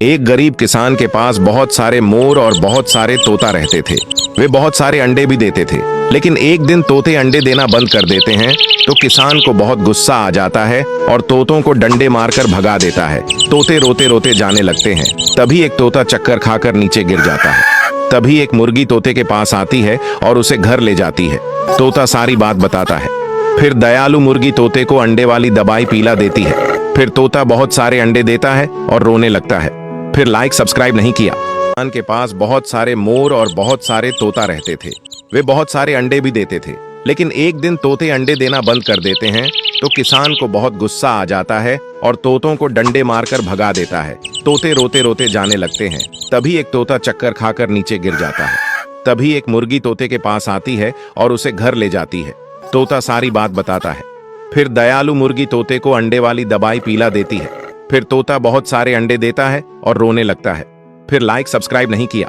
एक गरीब किसान के पास बहुत सारे मोर और बहुत सारे तोता रहते थे। वे बहुत सारे अंडे भी देते थे, लेकिन एक दिन तोते अंडे देना बंद कर देते हैं तो किसान को बहुत गुस्सा आ जाता है और तोतों को डंडे मारकर भगा देता है। तोते रोते रोते जाने लगते हैं। तभी एक तोता चक्कर खाकर नीचे गिर जाता है। तभी एक मुर्गी तोते के पास आती है और उसे घर ले जाती है। तोता सारी बात बताता है। फिर दयालु मुर्गी तोते को अंडे वाली दवाई पिला देती है। फिर तोता बहुत सारे अंडे देता है और रोने लगता है। फिर लाइक सब्सक्राइब नहीं किया। किसान के पास बहुत सारे मोर और बहुत सारे तोता रहते थे। वे बहुत सारे अंडे भी देते थे, लेकिन एक दिन तोते अंडे देना बंद कर देते हैं तो किसान को बहुत गुस्सा आ जाता है और तोतों को डंडे मारकर भगा देता है। तोते रोते रोते जाने लगते हैं। तभी एक तोता चक्कर खाकर नीचे गिर जाता है। तभी एक मुर्गी तोते के पास आती है और उसे घर ले जाती है। तोता सारी बात बताता है। फिर दयालु मुर्गी तोते को अंडे वाली दवाई पिला देती है। फिर तोता बहुत सारे अंडे देता है और रोने लगता है। फिर लाइक सब्सक्राइब नहीं किया।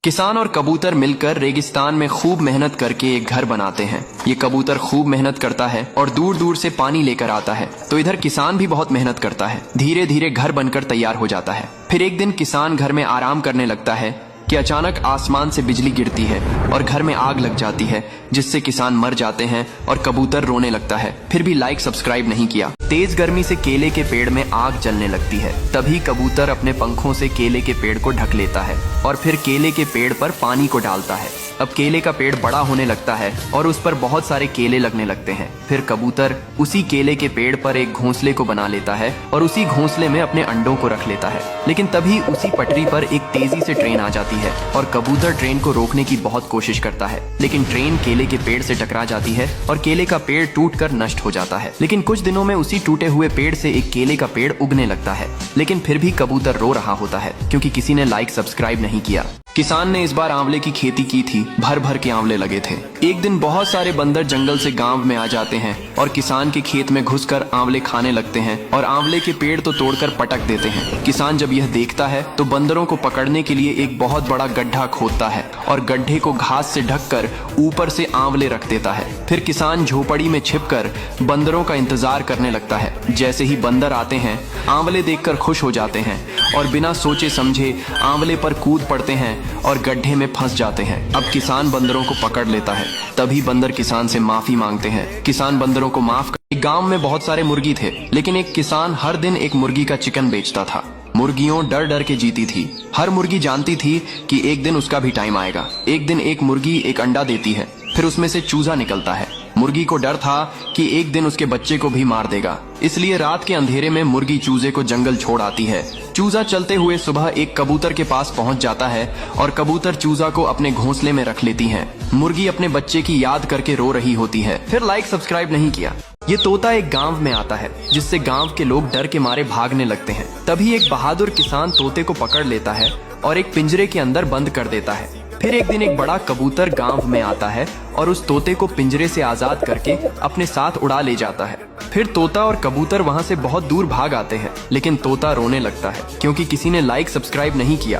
किसान और कबूतर मिलकर रेगिस्तान में खूब मेहनत करके एक घर बनाते हैं। ये कबूतर खूब मेहनत करता है और दूर दूर से पानी लेकर आता है, तो इधर किसान भी बहुत मेहनत करता है। धीरे धीरे घर बनकर तैयार हो जाता है। फिर एक दिन किसान घर में आराम करने लगता है कि अचानक आसमान से बिजली गिरती है और घर में आग लग जाती है, जिससे किसान मर जाते हैं और कबूतर रोने लगता है। फिर भी लाइक सब्सक्राइब नहीं किया। तेज गर्मी से केले के पेड़ में आग जलने लगती है। तभी कबूतर अपने पंखों से केले के पेड़ को ढक लेता है और फिर केले के पेड़ पर पानी को डालता है। अब केले का पेड़ बड़ा होने लगता है और उस पर बहुत सारे केले लगने लगते हैं। फिर कबूतर उसी केले के पेड़ पर एक घोंसले को बना लेता है और उसी घोंसले में अपने अंडों को रख लेता है। लेकिन तभी उसी पटरी पर एक तेजी से ट्रेन आ जाती है और कबूतर ट्रेन को रोकने की बहुत कोशिश करता है, लेकिन ट्रेन केले के पेड़ से टकरा जाती है और केले का पेड़ टूटकर नष्ट हो जाता है। लेकिन कुछ दिनों में उसी टूटे हुए पेड़ से एक केले का पेड़ उगने लगता है, लेकिन फिर भी कबूतर रो रहा होता है क्योंकि किसी ने लाइक सब्सक्राइब नहीं किया। किसान ने इस बार आंवले की खेती की थी। भर भर के आंवले लगे थे। एक दिन बहुत सारे बंदर जंगल से गांव में आ जाते हैं और किसान के खेत में घुसकर आंवले खाने लगते हैं और आंवले के पेड़ तो तोड़कर पटक देते हैं। किसान जब यह देखता है तो बंदरों को पकड़ने के लिए एक बहुत बड़ा गड्ढा खोदता है और गड्ढे को घास से ढककर ऊपर से आंवले रख देता है। फिर किसान झोपड़ी में छिपकर बंदरों का इंतजार करने लगता है। जैसे ही बंदर आते हैं, आंवले देखकर खुश हो जाते हैं और बिना सोचे समझे आंवले पर कूद पड़ते हैं और गड्ढे में फंस जाते हैं। अब किसान बंदरों को पकड़ लेता है। तभी बंदर किसान से माफी मांगते हैं। किसान बंदरों को माफ कर। एक गांव में बहुत सारे मुर्गी थे, लेकिन एक किसान हर दिन एक मुर्गी का चिकन बेचता था। मुर्गियों डर डर के जीती थी। हर मुर्गी जानती थी कि एक दिन उसका भी टाइम आएगा। एक दिन एक मुर्गी एक अंडा देती है, फिर उसमें से चूजा निकलता है। मुर्गी को डर था कि एक दिन उसके बच्चे को भी मार देगा, इसलिए रात के अंधेरे में मुर्गी चूजे को जंगल छोड़ आती है। चूजा चलते हुए सुबह एक कबूतर के पास पहुंच जाता है और कबूतर चूजा को अपने घोंसले में रख लेती है। मुर्गी अपने बच्चे की याद करके रो रही होती है। फिर लाइक सब्सक्राइब नहीं किया। ये तोता एक गांव में आता है, जिससे गांव के लोग डर के मारे भागने लगते हैं। तभी एक बहादुर किसान तोते को पकड़ लेता है और एक पिंजरे के अंदर बंद कर देता है। फिर एक दिन एक बड़ा कबूतर गांव में आता है और उस तोते को पिंजरे से आजाद करके अपने साथ उड़ा ले जाता है। फिर तोता और कबूतर वहां से बहुत दूर भाग आते हैं, लेकिन तोता रोने लगता है क्योंकि किसी ने लाइक सब्सक्राइब नहीं किया।